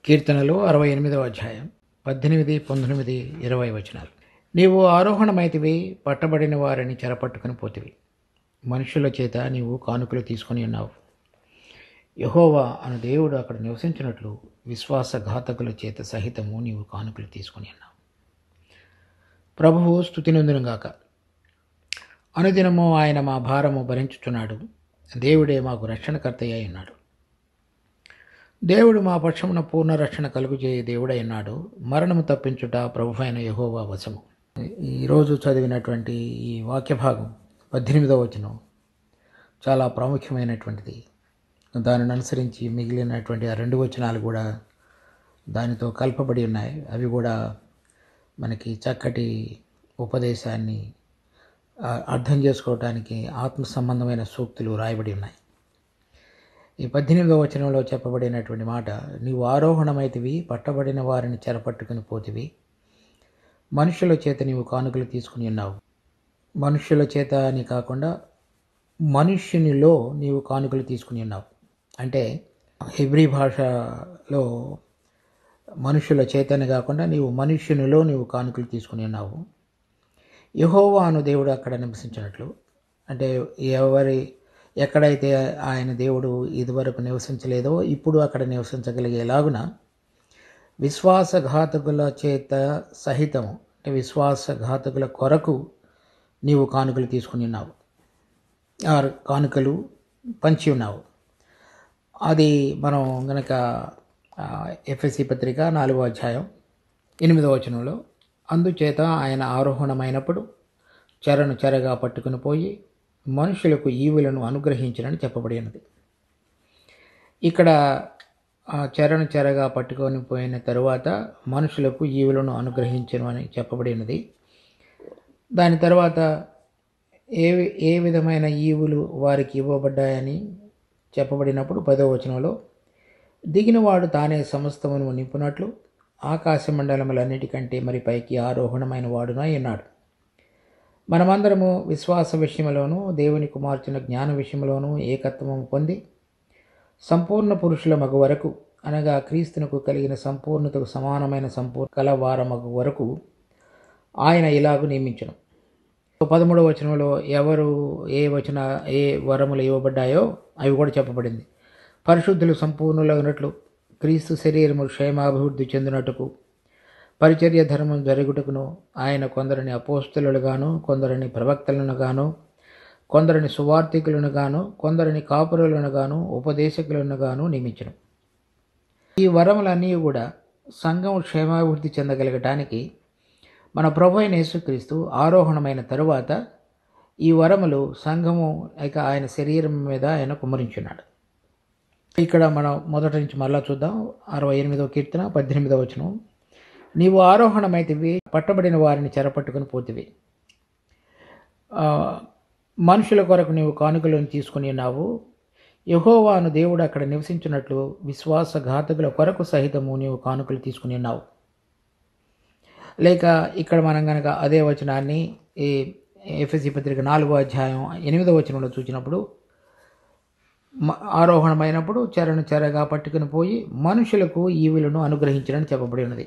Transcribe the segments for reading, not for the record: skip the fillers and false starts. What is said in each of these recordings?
కీర్తనలు 68వ అధ్యాయం 18, 19, 20 వచనాలు. నీవు ఆరోహణమైతివి, పట్టబడిన వారిని చెరపట్టుకుని పోతివి. మనుషుల చేత నీవు కానుకలు తీసుకుని ఉన్నావు. యెహోవా అను దేవుడు అక్కడ నివసించినట్లు విశ్వాసఘాతకుల చేత సహితము నీవు కానుకలు తీసుకుని ఉన్నావు. ప్రభువు స్తుతి నొందునుగాక. అనుదినము ఆయన మా భారము భరించుచున్నాడు. దేవుడే మాకు రక్షణకర్త అయి ఉన్నాడు. దేవుడు మా పక్షమున పూర్ణ రక్షణ కలుగుచేయ దేవుడై ఉన్నాడు. మరణము తప్పించుట ప్రభువైన యెహోవా వశము. ఈరోజు చదివినటువంటి ఈ వాక్య భాగం 18వ వచనం చాలా ప్రాముఖ్యమైనటువంటిది. దానిని అనుసరించి మిగిలినటువంటి ఆ 2 వచనాలు కూడా దానితో కలపబడి ఉన్నాయి. అవి కూడా మనకి చక్కటి ఉపదేశాన్ని అర్థం చేసుకోవటానికి ఆత్మ సంబంధమైన సూక్తులు రాయబడి ఉన్నాయి. ఈ 18వ వచనంలో చెప్పబడినటువంటి మాట, నీవు ఆరోహణమైతివి, పట్టబడిన వారిని చెరపట్టుకుని పోతివి. మనుషుల చేత నీవు కానుకలు తీసుకుని ఉన్నావు. మనుష్యుల చేత అని కాకుండా మనుష్యునిలో నీవు కానుకలు తీసుకుని ఉన్నావు. అంటే హెబ్రీ భాషలో మనుషుల చేతని కాకుండా నీవు మనుష్యునిలో నీవు కానుకలు తీసుకుని ఉన్నావు. యెహోవా అను దేవుడు అక్కడ నివసించినట్లు, అంటే ఎక్కడైతే ఆయన దేవుడు ఇదివరకు నివసించలేదో ఇప్పుడు అక్కడ నివసించగలిగేలాగున విశ్వాసఘాతకుల చేత సహితము, అంటే విశ్వాసఘాతకుల కొరకు నీవు కానుకలు తీసుకుని ఉన్నావు, కానుకలు పంచి ఉన్నావు. అది మనం గనక ఎఫెసీ పత్రిక 4వ అధ్యాయం 8వ వచనంలో, అందుచేత ఆయన ఆరోహణమైనప్పుడు చెరగా పట్టుకుని పోయి మనుషులకు ఈవులను అనుగ్రహించినని చెప్పబడి ఉన్నది. ఇక్కడ చెరగా పట్టుకొని పోయిన తరువాత మనుషులకు ఈవులను అనుగ్రహించను అని చెప్పబడి ఉన్నది. దాని తర్వాత ఏ విధమైన ఈవులు వారికి ఇవ్వబడ్డాయని చెప్పబడినప్పుడు 10వ వచనంలో, దిగినవాడు తానే సమస్తమును నింపునట్లు ఆకాశ మండలములన్నిటికంటే మరి పైకి ఆరోహణమైన వాడునై ఉన్నాడు. మనమందరము విశ్వాస విషయంలోనూ దేవుని కుమార్చిన జ్ఞాన విషయంలోనూ ఏకత్వము పొంది సంపూర్ణ పురుషుల మగు వరకు, అనగా క్రీస్తునకు కలిగిన సంపూర్ణతకు సమానమైన కలవార మగు వరకు ఆయన ఇలాగూ నియమించును. 13వ వచనంలో ఎవరు ఏ వరములు ఇవ్వబడ్డాయో అవి కూడా చెప్పబడింది. పరిశుద్ధులు సంపూర్ణులైనట్లు, క్రీస్తు శరీరము క్షేమాభివృద్ధి చెందినట్టుకు, పరిచర్య ధర్మం జరుగుటకును ఆయన కొందరిని అపోస్తలులు గాను, కొందరిని ప్రవక్తలను గాను, కొందరిని సువార్థికులను గాను, కొందరిని కాపురులను గాను, ఉపదేశకులను గాను నియమించును. ఈ వరములన్నీ కూడా సంఘం క్షేమాభివృద్ధి చెందగలగటానికి మన ప్రభు అయిన యేసుక్రీస్తు ఆరోహణమైన తరువాత ఈ వరములు సంఘము ఆయన శరీరం మీద ఆయన కుమ్మరించున్నాడు. ఇక్కడ మనం మొదటి నుంచి మరలా చూద్దాం. 68వ కీర్తన 18వ వచనం, నీవు ఆరోహణమైతివి, పట్టబడిన వారిని చెరపట్టుకుని పోతివి. మనుషుల కొరకు నీవు కానుకలను తీసుకుని ఉన్నావు. యెహోవా అను దేవుడు అక్కడ నివసించినట్లు విశ్వాసఘాతకుల కొరకు సహితము నీవు కానుకలు తీసుకుని ఉన్నావు. లేక ఇక్కడ మనం కనుక అదే వచనాన్ని ఈ ఎఫెసీ పత్రిక 4వ అధ్యాయం 8వ వచనంలో చూసినప్పుడు, ఆరోహణమైనప్పుడు చెరగా పట్టుకుని పోయి మనుషులకు ఈవులను అనుగ్రహించడని చెప్పబడి ఉన్నది.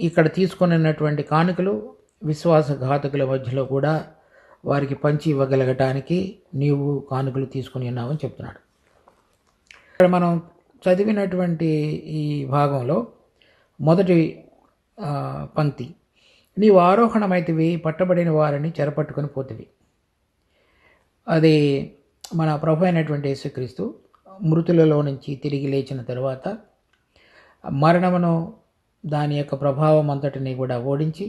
ఇక్కడ తీసుకున్నటువంటి కానుకలు విశ్వాసఘాతకుల మధ్యలో కూడా వారికి పంచి ఇవ్వగలగటానికి నీవు కానుకలు తీసుకుని ఉన్నావని చెప్తున్నాడు. ఇక్కడ మనం చదివినటువంటి ఈ భాగంలో మొదటి పంక్తి, నీవు ఆరోహణమైతివి, పట్టబడిన వారిని చెరపట్టుకొని పోతివి. అది మన ప్రభు అయినటువంటి యేసుక్రీస్తు మృతులలో నుంచి తిరిగి లేచిన తరువాత మరణమును దాని యొక్క ప్రభావం అంతటిని కూడా ఓడించి,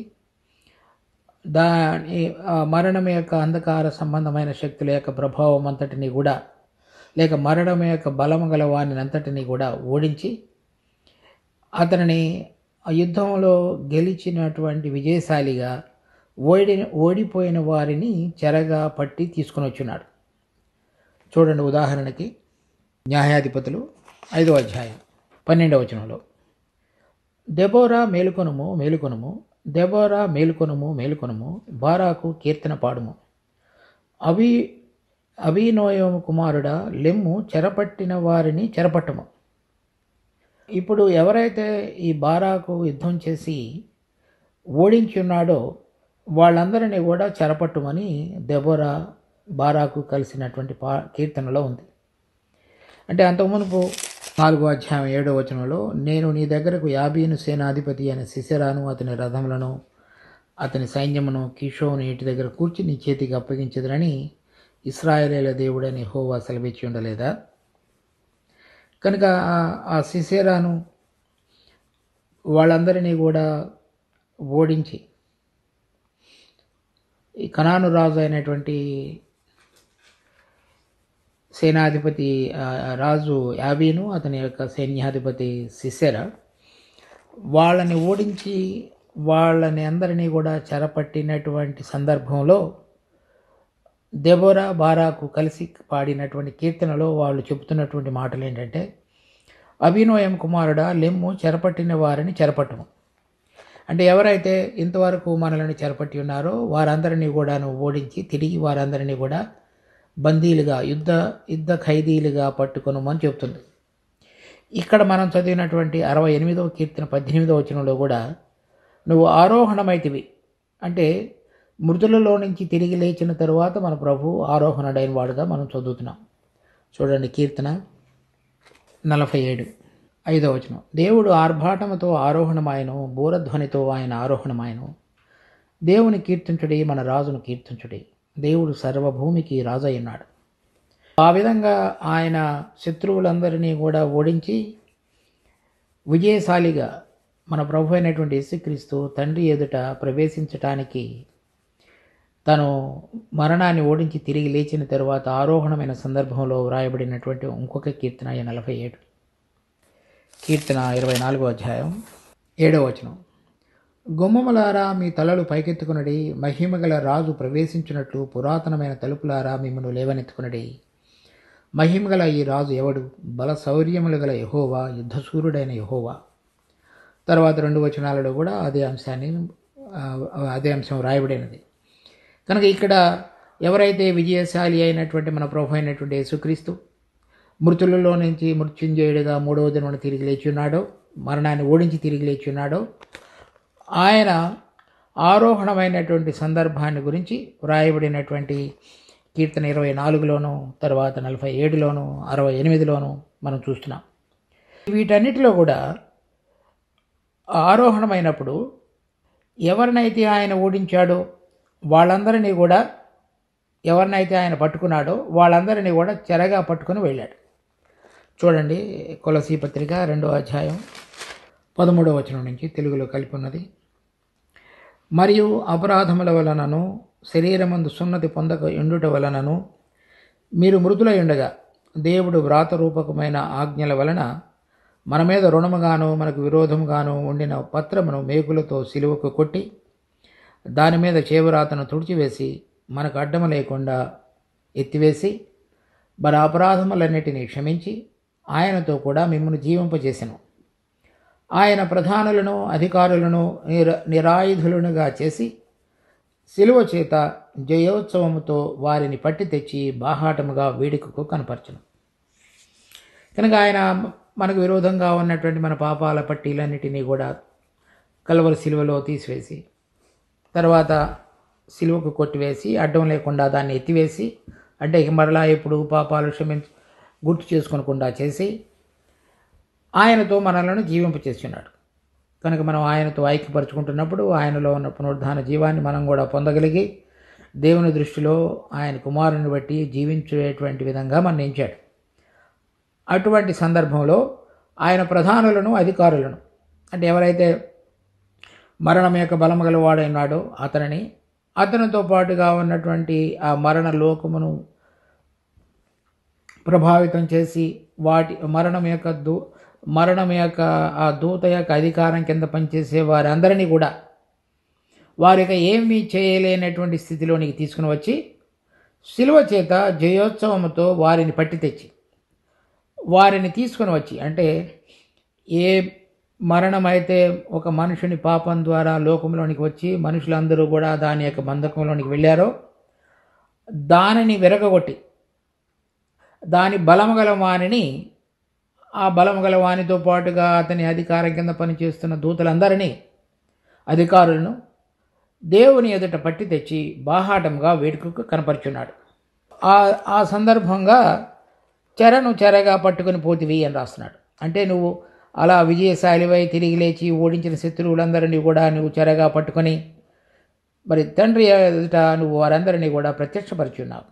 మరణం యొక్క అంధకార సంబంధమైన శక్తుల యొక్క ప్రభావం అంతటిని కూడా, లేక మరణం యొక్క బలము గల వారిని అంతటిని కూడా ఓడించి, అతనిని యుద్ధంలో గెలిచినటువంటి విజయశాలిగా ఓడిపోయిన వారిని చెరగా పట్టి తీసుకుని వచ్చున్నాడు. చూడండి, ఉదాహరణకి న్యాయాధిపతులు 5వ అధ్యాయం 12వ వచనంలో, దెబోరా మేలుకొనుము మేలుకొనుము, దెబోరా మేలుకొనుము మేలుకొనుము, బారాకు కీర్తన పాడుము, అభినోయము కుమారుడా లెమ్ము, చెరపట్టిన వారిని చెరపట్టము. ఇప్పుడు ఎవరైతే ఈ బారాకు యుద్ధం చేసి ఓడించి ఉన్నాడో వాళ్ళందరినీ కూడా చెరపట్టుమని దెబోరా బారాకు కలిసినటువంటి కీర్తనలో ఉంది. అంటే అంతకుమునుపు 4వ అధ్యాయం 7వ వచనంలో, నేను నీ దగ్గరకు యాబీను సేనాధిపతి అయిన సిసెరాను అతని రథములను అతని సైన్యమును కీషోను ఇంటి దగ్గర కూర్చి నీ చేతికి అప్పగించదురని ఇశ్రాయేలీయుల దేవుడని యెహోవా సెలవిచ్చి ఉండలేదా? కనుక ఆ సిసెరాను వాళ్ళందరినీ కూడా ఓడించి ఈ కనాను రాజు అయినటువంటి సేనాధిపతి రాజు యాబీను అతని యొక్క సైన్యాధిపతి సిసెరా వాళ్ళని ఓడించి వాళ్ళని అందరినీ కూడా చెరపట్టినటువంటి సందర్భంలో దెబోరా బారాకు కలిసి పాడినటువంటి కీర్తనలో వాళ్ళు చెబుతున్నటువంటి మాటలు ఏంటంటే, అభినోయం కుమారుడా లెమ్ము, చెరపట్టిన వారిని చెరపట్టుము. అంటే ఎవరైతే ఇంతవరకు మనల్ని చెరపట్టి ఉన్నారో వారందరినీ కూడా ఓడించి తిరిగి వారందరినీ కూడా బందీలుగా యుద్ధ ఖైదీలుగా పట్టుకొనమని చెప్తుంది. ఇక్కడ మనం చదివినటువంటి 68వ కీర్తన 18వ వచనంలో కూడా నువ్వు ఆరోహణమైతివి, అంటే మృతులలో నుంచి తిరిగి లేచిన తరువాత మన ప్రభు ఆరోహణుడైన వాడుగా మనం చదువుతున్నాం. చూడండి కీర్తన 47 5వ వచనం, దేవుడు ఆర్భాటముతో ఆరోహణమాయను, బూరధ్వనితో ఆయన ఆరోహణమాయను. దేవుని కీర్తించుడి, మన రాజును కీర్తించుడి. దేవుడు సర్వభూమికి రాజు అయినాడు. ఆ విధంగా ఆయన శత్రువులందరినీ కూడా ఓడించి విజయశాలిగా మన ప్రభు అయినటువంటి యేసుక్రీస్తు తండ్రి ఎదుట ప్రవేశించటానికి తను మరణాన్ని ఓడించి తిరిగి లేచిన తరువాత ఆరోహణమైన సందర్భంలో వ్రాయబడినటువంటి ఇంకొక కీర్తన 47. కీర్తన 24వ అధ్యాయం 7వ వచనం, గుమ్మములారా మీ తలలు పైకెత్తుకునడి, మహిమగల రాజు ప్రవేశించినట్లు పురాతనమైన తలుపులారా మిమ్మను లేవనెత్తుకునడి. మహిమగల ఈ రాజు ఎవడు? బల శౌర్యములు గల యెహోవా, యుద్ధశూరుడైన యెహోవా. తర్వాత 2 వచనాలలో కూడా అదే అంశం రాయబడినది. కనుక ఇక్కడ ఎవరైతే విజయశాలి అయినటువంటి మన ప్రభు అయినటువంటి యేసుక్రీస్తు మృతులలో నుంచి మృత్యుంజయుడిగా 3వ దినమున తిరిగి లేచి ఉన్నాడో, మరణాన్ని ఓడించి తిరిగి లేచి ఉన్నాడో, ఆయన ఆరోహణమైనటువంటి సందర్భాన్ని గురించి వ్రాయబడినటువంటి కీర్తన 24లోను, తర్వాత 47లోను, 68లోను మనం చూస్తున్నాం. వీటన్నిటిలో కూడా ఆరోహణమైనప్పుడు ఎవరినైతే ఆయన ఓడించాడో వాళ్ళందరినీ కూడా, ఎవరినైతే ఆయన పట్టుకున్నాడో వాళ్ళందరినీ కూడా చెరగా పట్టుకుని వెళ్ళాడు. చూడండి కొలసీ పత్రిక 2వ అధ్యాయం 13వ వచనం నుంచి తెలుగులో కలిపి ఉన్నది. మరియు అపరాధముల వలనను శరీరమందు సున్నతి పొందక ఎండుట వలనను మీరు మృతులై ఉండగా దేవుడు వ్రాతరూపకమైన ఆజ్ఞల వలన మన మీద రుణముగాను మనకు విరోధముగాను ఉండిన పత్రమును మేకులతో సిలువకు కొట్టి దాని మీద చేవరాతను తుడిచివేసి మనకు అడ్డము లేకుండా ఎత్తివేసి మన అపరాధములన్నిటినీ క్షమించి ఆయనతో కూడా మిమ్మల్ని జీవింపజేసెను. ఆయన ప్రధానులను అధికారులను నిరాయుధులనుగా చేసి సిలువ చేత జయోత్సవముతో వారిని పట్టి తెచ్చి బాహాటముగా వేడుకకు కనపరచును. కనుక ఆయన మనకు విరోధంగా ఉన్నటువంటి మన పాపాల పట్టీలన్నిటినీ కూడా కల్వరి సిలువలో తీసివేసి, తర్వాత సిలువకు కొట్టివేసి అడ్డం లేకుండా దాన్ని ఎత్తివేసి, అంటే ఇక మరలా ఎప్పుడు పాపాలు గుర్తు చేసుకోనకుండా చేసి ఆయనతో మనలను జీవింపచేస్తున్నాడు. కనుక మనం ఆయనతో ఐక్యపరుచుకుంటున్నప్పుడు ఆయనలో ఉన్న పునరుద్ధాన జీవాన్ని మనం కూడా పొందగలిగి దేవుని దృష్టిలో ఆయన కుమారుని బట్టి జీవించేటువంటి విధంగా మనం ఎంచాడు. అటువంటి సందర్భంలో ఆయన ప్రధానులను అధికారులను, అంటే ఎవరైతే మరణం యొక్క బలము గలవాడైనాడో అతనితో పాటుగా ఉన్నటువంటి ఆ మరణ లోకమును ప్రభావితం చేసి మరణం యొక్క ఆ దూత యొక్క అధికారం కింద పనిచేసే వారందరినీ కూడా వారికి ఏమీ చేయలేనటువంటి స్థితిలోనికి తీసుకుని వచ్చి శిలువ చేత జయోత్సవముతో వారిని పట్టి తెచ్చి వారిని తీసుకుని వచ్చి, అంటే ఏ మరణమైతే ఒక మనుషుని పాపం ద్వారా లోకంలోనికి వచ్చి మనుషులందరూ కూడా దాని యొక్క బంధకంలోనికి వెళ్ళారో దానిని విరగగొట్టి దాని బలము గల వానిని ఆ బలం గల వానితో పాటుగా అతని అధికారం కింద పనిచేస్తున్న దూతలందరినీ, అధికారులను దేవుని ఎదుట పట్టి తెచ్చి బాహాటంగా వేడుకకు కనపరుచున్నాడు. ఆ సందర్భంగా చెరను చెరగా పట్టుకుని పోతివి అని రాస్తున్నాడు. అంటే నువ్వు అలా విజయశాలివై తిరిగి లేచి ఓడించిన శత్రువులందరినీ కూడా నువ్వు చెరగా పట్టుకొని మరి తండ్రి ఎదుట నువ్వు వారందరినీ కూడా ప్రత్యక్షపరిచున్నావు.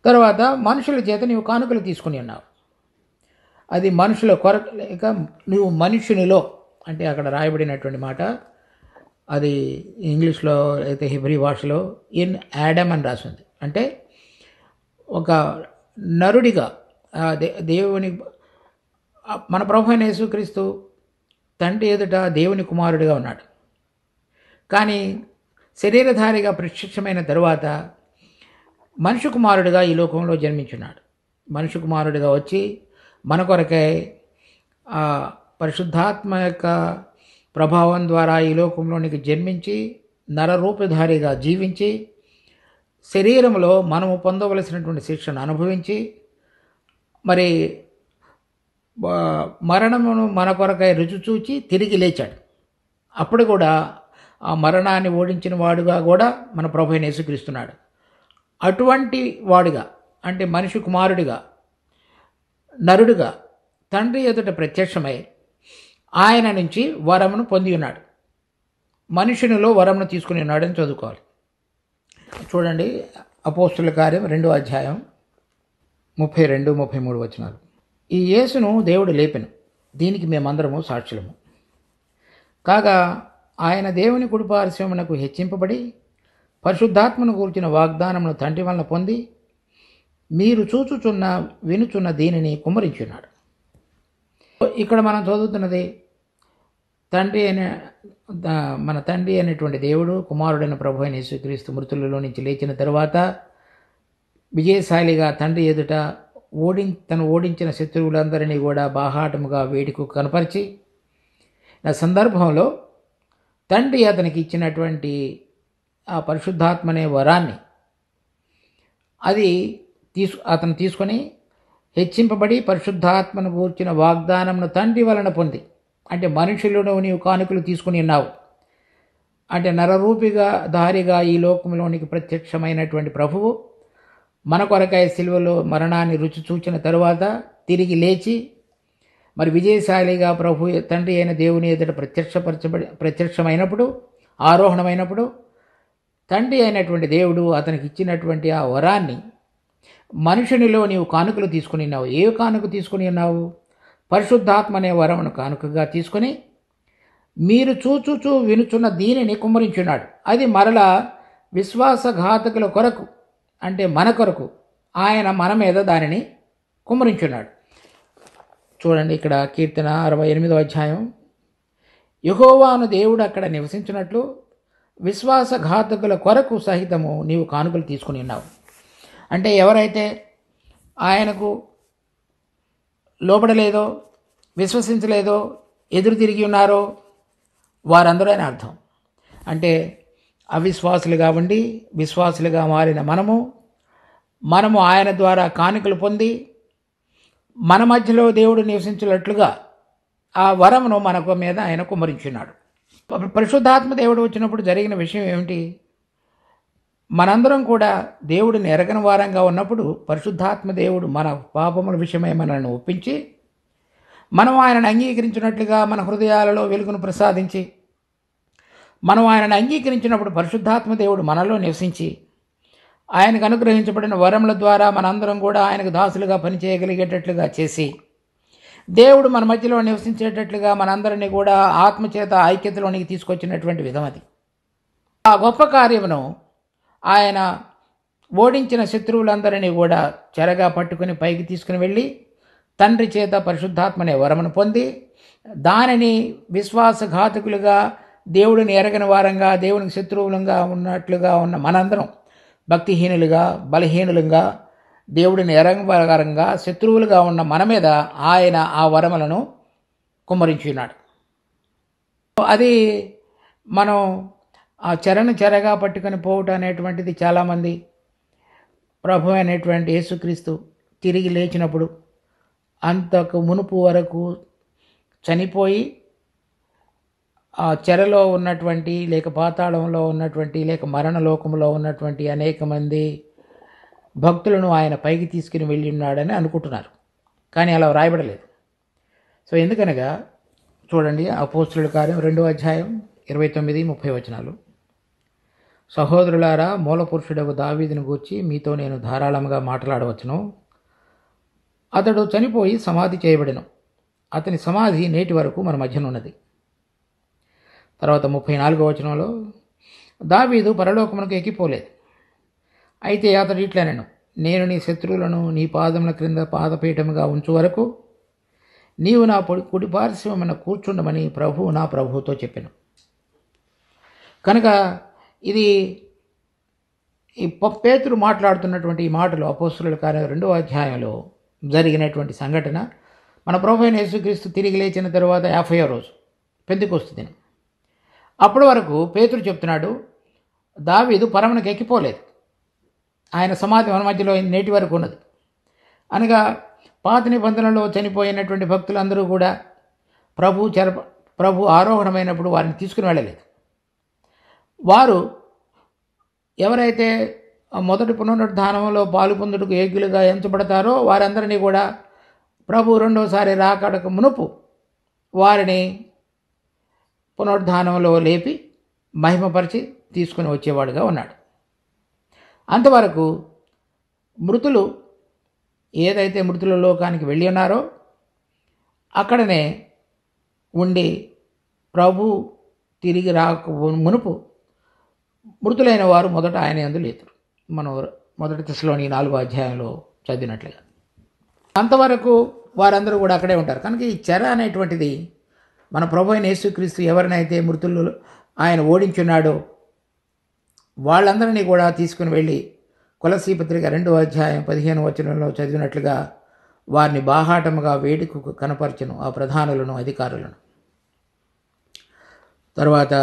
తర్వాత మనుషుల చేత నీవు కానుకలు తీసుకుని ఉన్నావు. అది మనుషుల కొరకు లేక నువ్వు మనుషునిలో, అంటే అక్కడ రాయబడినటువంటి మాట అది ఇంగ్లీష్లో అయితే హిబ్రీ భాషలో ఇన్ యాడమ్ అని రాసింది. అంటే ఒక నరుడిగా దేవుని మన ప్రభువైన యేసుక్రీస్తు తండ్రి ఎదుట దేవుని కుమారుడిగా ఉన్నాడు. కానీ శరీరధారిగా ప్రత్యక్షమైన తరువాత మనుష్య కుమారుడిగా ఈ లోకంలో జన్మించున్నాడు. మనుష్య కుమారుడిగా వచ్చి మన కొరకై పరిశుద్ధాత్మ యొక్క ప్రభావం ద్వారా ఈ లోకంలోనికి జన్మించి నరరూపధారిగా జీవించి శరీరంలో మనము పొందవలసినటువంటి శిక్షను అనుభవించి మరి మరణమును మన కొరకై రుచి చూచి తిరిగి లేచాడు. అప్పుడు కూడా ఆ మరణాన్ని ఓడించిన వాడుగా కూడా మన ప్రభువైన యేసుక్రీస్తున్నాడు. అటువంటి వాడుగా, అంటే మనిషి కుమారుడిగా, నరుడుగా తండ్రి ఎదుట ప్రత్యక్షమై ఆయన నుంచి వరమును పొంది ఉన్నాడు. మనుషునిలో వరమును తీసుకుని ఉన్నాడని చదువుకోవాలి. చూడండి, అపోస్తుల కార్యం 2వ అధ్యాయం 32-33 వచనాలు. ఈ యేసును దేవుడు లేపెను, దీనికి మేమందరము సాక్షులము. కాగా ఆయన దేవుని కుడిపార్శ్వమునకు హెచ్చింపబడి పరిశుద్ధాత్మను కూర్చిన వాగ్దానమును తండ్రి వలన పొంది మీరు చూచుచున్న వినుచున్న దీనిని కుమ్మరించున్నాడు. ఇక్కడ మనం చదువుతున్నది మన తండ్రి అనేటువంటి దేవుడు కుమారుడైన ప్రభు అయిన యేసుక్రీస్తు మృతులలో నుంచి లేచిన తరువాత విజయశాలిగా తండ్రి ఎదుట తను ఓడించిన శత్రువులందరినీ కూడా బాహాటముగా వేడుకు కనపరిచి ఆ సందర్భంలో తండ్రి అతనికి ఇచ్చినటువంటి ఆ పరిశుద్ధాత్మనే వరాన్ని అతను తీసుకొని హెచ్చింపబడి పరిశుద్ధాత్మను గూర్చిన వాగ్దానమును తండ్రి వలన పొంది, అంటే మనుషులను నీవు కానుకలు తీసుకుని ఉన్నావు. అంటే నరరూపిగా దారిగా ఈ లోకంలోనికి ప్రత్యక్షమైనటువంటి ప్రభువు మన కొరకాయ శిలువలో మరణాన్ని రుచి చూచిన తరువాత తిరిగి లేచి మరి విజయశాలిగా ప్రభు తండ్రి అయిన దేవుని ఎదుట ప్రత్యక్షమైనప్పుడు, ఆరోహణమైనప్పుడు తండ్రి అయినటువంటి దేవుడు అతనికి ఇచ్చినటువంటి ఆ వరాన్ని మనుషునిలో నీవు కానుకలు తీసుకుని ఉన్నావు. ఏ కానుక తీసుకుని ఉన్నావు? పరిశుద్ధాత్మ అనే వరమును కానుకగా తీసుకొని మీరు చూచుచూ వినుచున్న దీనిని కుమ్మరించున్నాడు. అది మరలా విశ్వాసఘాతకుల కొరకు, అంటే మన కొరకు ఆయన మన మీద దానిని కుమ్మరించున్నాడు. చూడండి, ఇక్కడ కీర్తన 68వ అధ్యాయం, యెహోవాను దేవుడు అక్కడ నివసించినట్లు విశ్వాసఘాతకుల కొరకు సహితము నీవు కానుకలు తీసుకుని ఉన్నావు. అంటే ఎవరైతే ఆయనకు లోబడలేదో, విశ్వసించలేదో, ఎదురు తిరిగి ఉన్నారో వారందరూ అని అర్థం. అంటే అవిశ్వాసులుగా ఉండి విశ్వాసులుగా మారిన మనము ఆయన ద్వారా కానుకలు పొంది మన మధ్యలో దేవుడు నివసించినట్లుగా ఆ వరమును మనకు మీద ఆయన కుమ్మరించున్నాడు. పరిశుద్ధాత్మ దేవుడు వచ్చినప్పుడు జరిగిన విషయం ఏమిటి? మనందరం కూడా దేవుడిని ఎరగని వారంగా ఉన్నప్పుడు పరిశుద్ధాత్మ దేవుడు మన పాపముల విషయమై మనల్ని ఒప్పించి మనం ఆయనను అంగీకరించినట్లుగా మన హృదయాలలో వెలుగును ప్రసాదించి మనం ఆయనను అంగీకరించినప్పుడు పరిశుద్ధాత్మ దేవుడు మనలో నివసించి ఆయనకు అనుగ్రహించబడిన వరముల ద్వారా మనందరం కూడా ఆయనకు దాసులుగా పనిచేయగలిగేటట్లుగా చేసి దేవుడు మన మధ్యలో నివసించేటట్లుగా మనందరినీ కూడా ఆత్మచేత ఐక్యతలోనికి తీసుకొచ్చినటువంటి విధం అది. ఆ గొప్ప కార్యమును ఆయన ఓడించిన శత్రువులందరినీ కూడా చెరగా పట్టుకుని పైకి తీసుకుని వెళ్ళి తండ్రి చేత పరిశుద్ధాత్మనే వరమును పొంది దానిని విశ్వాసఘాతకులుగా, దేవుడిని ఎరగని వారంగా, దేవునికి శత్రువులుగా ఉన్నట్లుగా ఉన్న మనందరం భక్తిహీనులుగా, బలహీనులుగా, దేవుడిని ఎరగని వారంగా, శత్రువులుగా ఉన్న మన మీద ఆయన ఆ వరములను కుమ్మరించున్నాడు. అది మనం ఆ చెరగా పట్టుకొని పోవటం అనేటువంటిది చాలామంది ప్రభు అనేటువంటి యేసుక్రీస్తు తిరిగి లేచినప్పుడు అంతకు మునుపు వరకు చనిపోయి ఆ చెరలో ఉన్నటువంటి, లేక పాతాళంలో ఉన్నటువంటి, లేక మరణలోకంలో ఉన్నటువంటి అనేక మంది భక్తులను ఆయన పైకి తీసుకుని వెళ్ళి ఉన్నాడని అనుకుంటున్నారు. కానీ అలా వ్రాయబడలేదు. సో ఎందుకనగా చూడండి, అపోస్తలుల కార్యం 2వ అధ్యాయం 29-30 వచనాలు. సహోదరులారా, మూలపురుషుడకు దావీదును గూర్చి మీతో నేను ధారాళంగా మాట్లాడవచ్చును. అతడు చనిపోయి సమాధి చేయబడెను. అతని సమాధి నేటి వరకు మన మధ్యనున్నది. తర్వాత 34వ వచనంలో, దావీదు పరలోకమునకు ఎక్కిపోలేదు. అయితే అతడు ఇట్లనెను, నేను నీ శత్రువులను నీ పాదముల క్రింద పాదపీఠముగా ఉంచు వరకు నీవు నా కుడి పార్శ్వమున కూర్చుండమని ప్రభువు నా ప్రభువుతో చెప్పెను. కనుక ఇది ఈ పేతురు మాట్లాడుతున్నటువంటి ఈ మాటలు అపోస్తలుల కార్యం 2వ అధ్యాయంలో జరిగినటువంటి సంఘటన. మన ప్రభువైన యేసుక్రీస్తు తిరిగి లేచిన తరువాత 50వ రోజు పెంతెకొస్తు దినం. అప్పటి వరకు పేతురు చెప్తున్నాడు, దావీదు పరమునకు ఎక్కిపోలేదు, ఆయన సమాధి మన మధ్యలో నేటి వరకు ఉన్నది. అనగా పాత నిబంధనలో చనిపోయినటువంటి భక్తులందరూ కూడా ప్రభు ఆరోహణమైనప్పుడు వారిని తీసుకుని వెళ్ళలేదు. వారు ఎవరైతే మొదటి పునరుద్ధానంలో పాలు పొందుటకు యోగ్యులుగా ఎంచబడతారో వారందరినీ కూడా ప్రభు రెండోసారి రాకడకు మునుపు వారిని పునరుద్ధానంలో లేపి మహిమపరిచి తీసుకుని వచ్చేవాడుగా ఉన్నాడు. అంతవరకు మృతులు ఏదైతే మృతుల లోకానికి వెళ్ళి ఉన్నారో అక్కడనే ఉండి ప్రభు తిరిగి రాక మునుపు మృతులైన వారు మొదట ఆయన యందు లేతురు. మనం మొదటి దశలోని 4వ అధ్యాయంలో చదివినట్లుగా అంతవరకు వారందరూ కూడా అక్కడే ఉంటారు. కనుక ఈ చెర అనేటువంటిది మన ప్రభు అయిన యేసుక్రీస్తు ఎవరినైతే మృతులు ఆయన ఓడించున్నాడో వాళ్ళందరినీ కూడా తీసుకుని వెళ్ళి కొలసీ పత్రిక 2వ అధ్యాయం 15వ వచనంలో చదివినట్లుగా వారిని బాహాటముగా వేడుకకు కనపరచును ఆ ప్రధానులను, అధికారులను. తర్వాత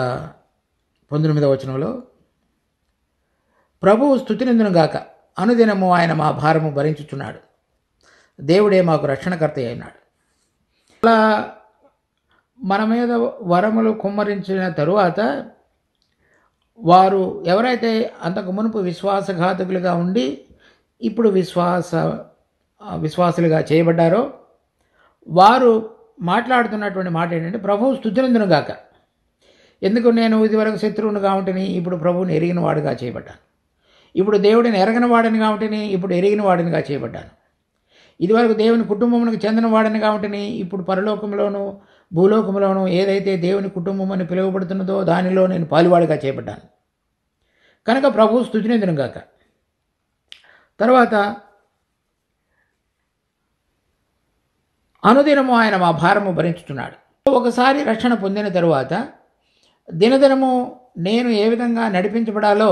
19వ వచనంలో, ప్రభువు స్తుతినందునుగాక, అనుదినము ఆయన మా భారము భరించుచున్నాడు, దేవుడే మాకు రక్షణకర్త అయినాడు. అలా మన మీద వరములు కుమ్మరించిన తరువాత వారు ఎవరైతే అంతకు మునుపు విశ్వాసఘాతకులుగా ఉండి ఇప్పుడు విశ్వాసులుగా చేయబడ్డారో వారు మాట్లాడుతున్నటువంటి మాట ఏంటంటే, ప్రభువు స్తుతినందునుగాక, ఎందుకు నేను ఇదివరకు శత్రువునుగా ఉంటేని ఇప్పుడు ప్రభువుని ఎరిగిన వాడుగా చేయబడ్డాను, ఇప్పుడు దేవుడిని ఎరగని వాడినిగా ఉంటేని ఇప్పుడు ఎరిగిన వాడినిగా చేయబడ్డాను, ఇదివరకు దేవుని కుటుంబమునకు చెందిన వాడినిగా ఉంటేని ఇప్పుడు పరలోకంలోనూ భూలోకంలోనూ ఏదైతే దేవుని కుటుంబం అని పిలువబడుతున్నదో దానిలో నేను పాలువాడిగా చేయబడ్డాను. కనుక ప్రభువు స్తుతినందునుగాక. తర్వాత అనుదినము ఆయన మా భారము భరించుతున్నాడు. ఒకసారి రక్షణ పొందిన తరువాత దినదినము నేను ఏ విధంగా నడిపించబడాలో,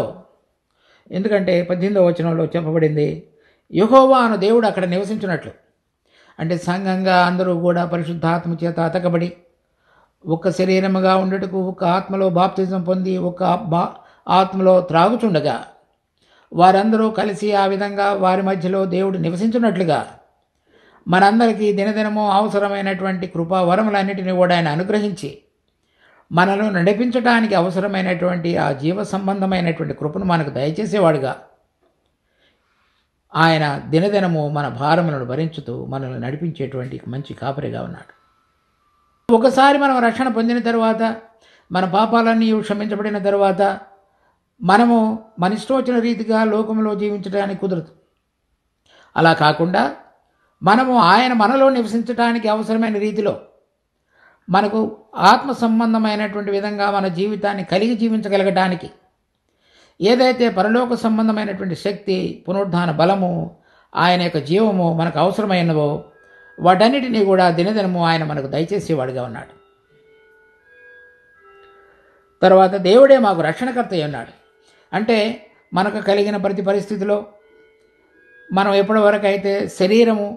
ఎందుకంటే 18వ వచనంలో చెప్పబడింది, యెహోవా అను దేవుడు అక్కడ నివసించినట్లు. అంటే సంఘంగా అందరూ కూడా పరిశుద్ధాత్మ చేత అతకబడి ఒక శరీరముగా ఉండుటకు ఒక ఆత్మలో బాప్తిజం పొంది ఒక ఆత్మలో త్రాగుచుండగా వారందరూ కలిసి ఆ విధంగా వారి మధ్యలో దేవుడు నివసించున్నట్లుగా మనందరికీ దినదినము అవసరమైనటువంటి కృపా వరములన్నిటిని కూడా ఆయన అనుగ్రహించి మనను నడిపించడానికి అవసరమైనటువంటి ఆ జీవ సంబంధమైనటువంటి కృపను మనకు దయచేసేవాడుగా ఆయన దినదినము మన భారములను భరించుతూ మనల్ని నడిపించేటువంటి మంచి కాపరిగా ఉన్నాడు. ఒకసారి మనం రక్షణ పొందిన తరువాత మన పాపాలన్నీ క్షమించబడిన తరువాత మనము మన ఇష్టం వచ్చిన రీతిగా లోకంలో జీవించడానికి కుదరదు. అలా కాకుండా మనము ఆయన మనలో నివసించడానికి అవసరమైన రీతిలో మనకు ఆత్మ సంబంధమైనటువంటి విధంగా మన జీవితాన్ని కలిగి జీవించగలగడానికి ఏదైతే పరలోక సంబంధమైనటువంటి శక్తి, పునరుద్ధాన బలము, ఆయన యొక్క జీవము మనకు అవసరమైనవో వాటన్నిటినీ కూడా దినదినము ఆయన మనకు దయచేసేవాడుగా ఉన్నాడు. తర్వాత దేవుడే మాకు రక్షణకర్త అయి ఉన్నాడు. అంటే మనకు కలిగిన ప్రతి పరిస్థితిలో మనం ఎప్పటి వరకు అయితే శరీరము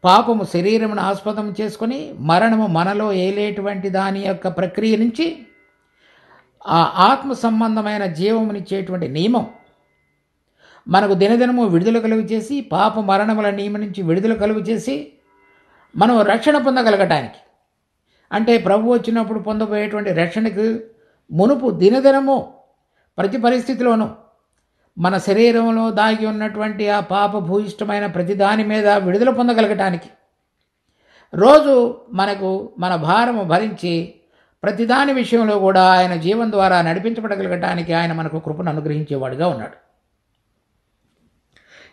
పాపము శరీరమును ఆస్పదం చేసుకొని మరణము మనలో ఏలేటువంటి దాని యొక్క ప్రక్రియ నుంచి ఆ ఆత్మ సంబంధమైన జీవమునిచ్చేటువంటి నియమం మనకు దినదినము విడుదల కలుగు చేసి, పాప మరణముల నియమ నుంచి విడుదల కలుగు చేసి, మనం రక్షణ పొందగలగటానికి, అంటే ప్రభు వచ్చినప్పుడు పొందబోయేటువంటి రక్షణకు మునుపు దినదినము ప్రతి పరిస్థితిలోనూ మన శరీరంలో దాగి ఉన్నటువంటి ఆ పాప భూయిష్టమైన ప్రతి దాని మీద విడుదల పొందగలగటానికి, రోజు మనకు మన భారము భరించి ప్రతిదాని విషయంలో కూడా ఆయన జీవం ద్వారా నడిపించబడగలగటానికి ఆయన మనకు కృపను అనుగ్రహించేవాడుగా ఉన్నాడు.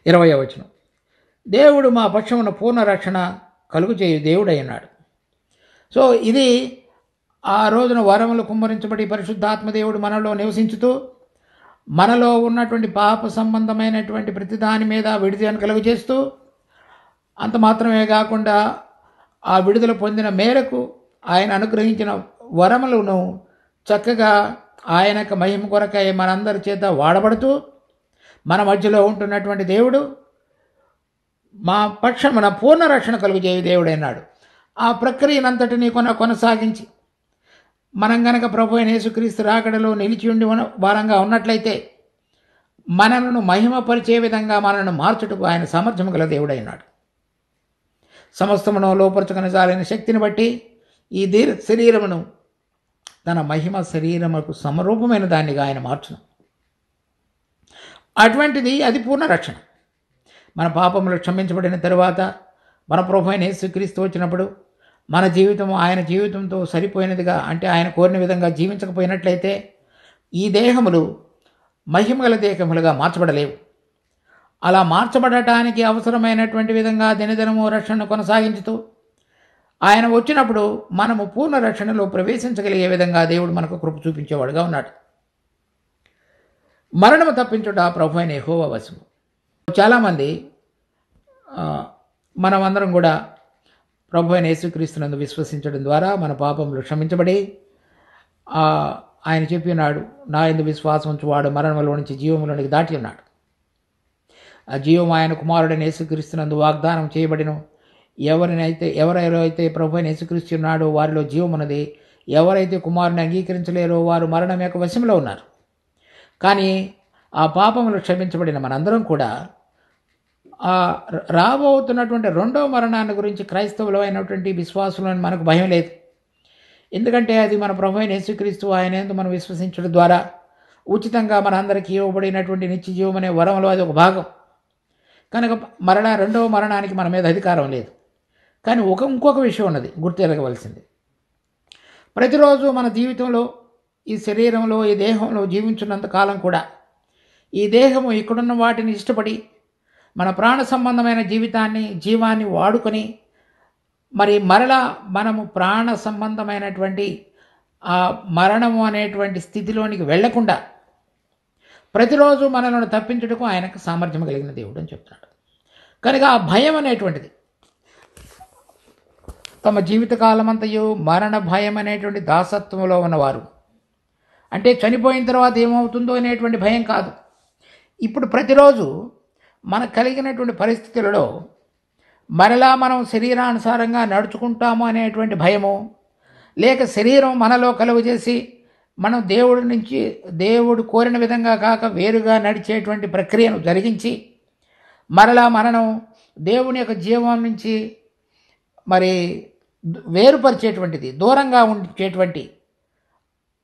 20వ వచనం, దేవుడు మా పక్షమున పూర్ణ రక్షణ కలుగు చేయు దేవుడై ఉన్నాడు. సో ఇది ఆ రోజున వరములు కుమ్మరించబడి పరిశుద్ధాత్మదేవుడు మనలో నివసించుతూ మనలో ఉన్నటువంటి పాప సంబంధమైనటువంటి ప్రతిదాని మీద విడుదలను కలుగు చేస్తూ, అంత మాత్రమే కాకుండా ఆ విడుదల పొందిన మేరకు ఆయన అనుగ్రహించిన వరములను చక్కగా ఆయనకు మహిమ కొరకై మనందరి చేత వాడబడుతూ మన మధ్యలో ఉంటున్నటువంటి దేవుడు మా పక్షమున పూర్ణ రక్షణ కలుగు చేయు దేవుడైనాడు. ఆ ప్రక్రియనంతటినీ కొనసాగించి మనం గనక ప్రభు అయిన యేసుక్రీస్తు రాకడలో నిలిచి ఉండి వారంగా ఉన్నట్లయితే మనలను మహిమపరిచే విధంగా మనను మార్చుటకు ఆయన సామర్థ్యం గల దేవుడైనాడు. సమస్తమును లోపరచుకొనసాలిన శక్తిని బట్టి ఈ శరీరమును తన మహిమ శరీరముకు సమరూపమైన దానిగా ఆయన మార్చును. అటువంటిది అది పూర్ణ రక్షణ. మన పాపములు క్షమించబడిన తరువాత మన ప్రభు అయిన యేసుక్రీస్తు వచ్చినప్పుడు మన జీవితం ఆయన జీవితంతో సరిపోయినదిగా, అంటే ఆయన కోరిన విధంగా జీవించకపోయినట్లయితే ఈ దేహములు మహిమగల దేహములుగా మార్చబడలేవు. అలా మార్చబడటానికి అవసరమైనటువంటి విధంగా దినదినము రక్షణను కొనసాగించుతూ ఆయన వచ్చినప్పుడు మనము పూర్ణ రక్షణలో ప్రవేశించగలిగే విధంగా దేవుడు మనకు కృప చూపించేవాడుగా ఉన్నాడు. మరణము తప్పించుట ప్రభు అయిన యెహోవా వశము. చాలామంది మనమందరం కూడా ప్రభు అయిన యేసుక్రీస్తునందు విశ్వసించడం ద్వారా మన పాపములు క్షమించబడి ఆయన చెప్పినాడు, నా యందు విశ్వాసం ఉంచువాడు మరణములో నుంచి జీవములోనికి దాటి ఉన్నాడు. ఆ జీవం ఆయన కుమారుడైన యేసుక్రీస్తునందు వాగ్దానం చేయబడిను. ఎవరైతే ప్రభు అయిన యేసుక్రీస్తు ఉన్నాడో వారిలో జీవమున్నది. ఎవరైతే కుమారుని అంగీకరించలేరో వారు మరణం యొక్క వశంలో ఉన్నారు. కానీ ఆ పాపములు క్షమించబడిన మనందరం కూడా రాబోతున్నటువంటి రెండవ మరణాన్ని గురించి క్రైస్తవులు అయినటువంటి విశ్వాసులను మనకు భయం లేదు. ఎందుకంటే అది మన ప్రభు అయిన యేసుక్రీస్తు ఆయన యందు మనం విశ్వసించడం ద్వారా ఉచితంగా మనందరికీ ఇవ్వబడినటువంటి నిత్య జీవం అనే వరంలో అది ఒక భాగం కనుక రెండవ మరణానికి మన మీద అధికారం లేదు. కానీ ఇంకొక విషయం ఉన్నది గుర్తెరగవలసింది. ప్రతిరోజు మన జీవితంలో ఈ శరీరంలో ఈ దేహంలో జీవించున్నంత కాలం కూడా ఈ దేహము ఇక్కడున్న వాటిని ఇష్టపడి మన ప్రాణ సంబంధమైన జీవాన్ని వాడుకొని మరి మరలా మనము ప్రాణ సంబంధమైనటువంటి ఆ మరణము అనేటువంటి స్థితిలోనికి వెళ్లకుండా ప్రతిరోజు మనలను తప్పించుటకు ఆయనకు సామర్థ్యం కలిగిన దేవుడు అని చెప్తున్నాడు. కనుక ఆ భయం అనేటువంటిది తమ జీవితకాలమంతయు మరణ భయం అనేటువంటి దాసత్వంలో ఉన్నవారు, అంటే చనిపోయిన తర్వాత ఏమవుతుందో అనేటువంటి భయం కాదు. ఇప్పుడు ప్రతిరోజు మనకు కలిగినటువంటి పరిస్థితులలో మరలా మనం శరీరానుసారంగా నడుచుకుంటాము అనేటువంటి భయము, లేక శరీరం మనలో కలుగు చేసి మనం దేవుడు కోరిన విధంగా కాక వేరుగా నడిచేటువంటి ప్రక్రియను జరిగించి మరలా మనం దేవుని యొక్క జీవం నుంచి మరి వేరుపరిచేటువంటిది, దూరంగా ఉంచేటువంటి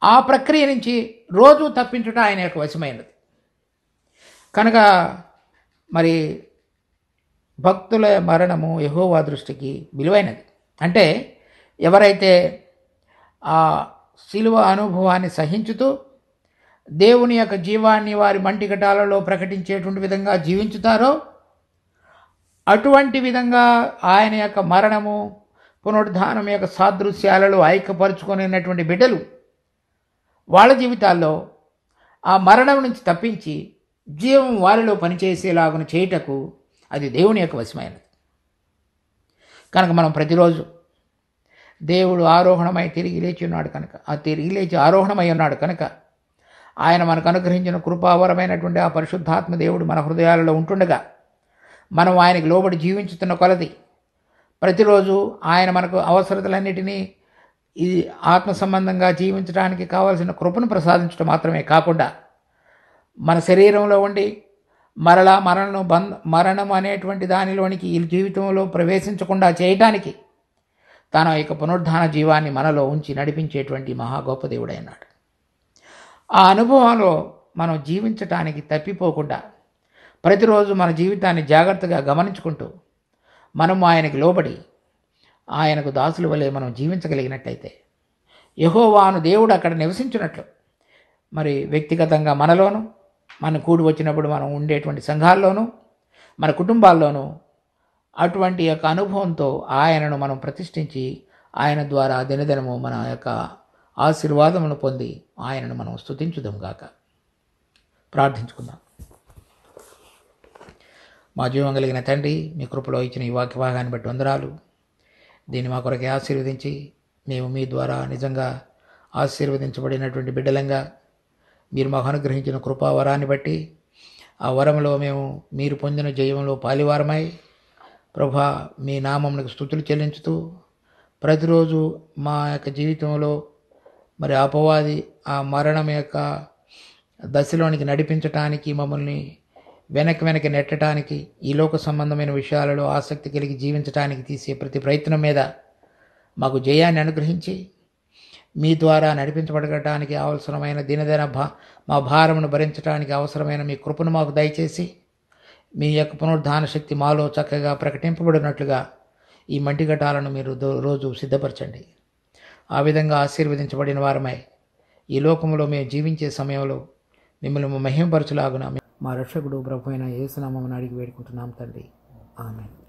ఆ ప్రక్రియ నుంచి రోజు తప్పించుట ఆయన యొక్క వశమైనది. కనుక మరి భక్తుల మరణము యెహోవా దృష్టికి విలువైనది. అంటే ఎవరైతే ఆ శిలువ అనుభవాన్ని సహించుతూ దేవుని యొక్క జీవాన్ని వారి మంటికటాలలో ప్రకటించేటువంటి విధంగా జీవించుతారో అటువంటి విధంగా ఆయన యొక్క మరణము పునరుద్ధానం యొక్క సాదృశ్యాలలో ఐక్యపరుచుకునేటువంటి బిడ్డలు వాళ్ళ జీవితాల్లో ఆ మరణం నుంచి తప్పించి జీవం వారిలో పనిచేసేలాగున చేయుటకు అది దేవుని యొక్క వశమైనది. కనుక మనం ప్రతిరోజు దేవుడు ఆరోహణమై తిరిగి లేచి ఉన్నాడు కనుక, ఆ తిరిగి లేచి ఆరోహణమై ఉన్నాడు కనుక ఆయన మనకు అనుగ్రహించిన కృపావరమైనటువంటి ఆ పరిశుద్ధాత్మ దేవుడు మన హృదయాలలో ఉంటుండగా మనం ఆయనకు లోబడి జీవించుతున్న కొలది ప్రతిరోజు ఆయన మనకు అవసరతలన్నిటినీ ఈ ఆత్మ సంబంధంగా జీవించడానికి కావాల్సిన కృపను ప్రసాదించడం మాత్రమే కాకుండా మన శరీరంలో ఉండి మరలా మరణం అనేటువంటి దానిలోనికి ఈ జీవితంలో ప్రవేశించకుండా చేయటానికి తన యొక్క పునరుద్ధాన జీవాన్ని మనలో ఉంచి నడిపించేటువంటి మహా గొప్ప దేవుడైనాడు. ఆ అనుభవంలో మనం జీవించటానికి తప్పిపోకుండా ప్రతిరోజు మన జీవితాన్ని జాగ్రత్తగా గమనించుకుంటూ మనము ఆయనకి లోబడి ఆయనకు దాసుల వలె మనం జీవించగలిగినట్లయితే యెహోవాను దేవుడు అక్కడ నివసించినట్లు మరి వ్యక్తిగతంగా మనలోనూ మన కూడి వచ్చినప్పుడు మనం ఉండేటువంటి సంఘాల్లోనూ మన కుటుంబాల్లోనూ అటువంటి యొక్క అనుభవంతో ఆయనను మనం ప్రతిష్ఠించి ఆయన ద్వారా దినదినము మన యొక్క ఆశీర్వాదమును పొంది ఆయనను మనం స్తుతించుదాం గాక. ప్రార్థించుకుందాం. మా జీవం కలిగిన తండ్రి, మీ కృపలో ఇచ్చిన ఈ వాక్య భాగాన్ని బట్టి వందనాలు. దీన్ని మా కొరకే ఆశీర్వదించి మేము మీ ద్వారా నిజంగా ఆశీర్వదించబడినటువంటి బిడ్డలంగా మీరు మాకు అనుగ్రహించిన కృపావరాన్ని బట్టి ఆ వరంలో మేము మీరు పొందిన జయంలో పాలివారమై ప్రభా మీ నామమునకు స్తుతులు చెల్లించుతూ ప్రతిరోజు మా యొక్క జీవితంలో మరి అపవాది ఆ మరణం యొక్క దశలోనికి నడిపించటానికి మమ్మల్ని వెనక్కి నెట్టడానికి ఈ లోక సంబంధమైన విషయాలలో ఆసక్తి కలిగి జీవించడానికి తీసే ప్రతి ప్రయత్నం మీద మాకు జయాన్ని అనుగ్రహించి మీ ద్వారా నడిపించబడటానికి అవసరమైన దినదిన మా భారమును భరించడానికి అవసరమైన మీ కృపను మాకు దయచేసి మీ యొక్క పునరుద్ధాన శక్తి మాలో చక్కగా ప్రకటింపబడినట్లుగా ఈ మంటిఘటాలను మీరు రోజు సిద్ధపరచండి. ఆ విధంగా ఆశీర్వదించబడిన వారమై ఈ లోకంలో మేము జీవించే సమయంలో మిమ్మల్ని మహిమపరచులాగున మా రక్షకుడు ప్రభు అయిన యేసు నామమున అడిగి వేడుకుంటున్నాం తండ్రి. ఆమేన్.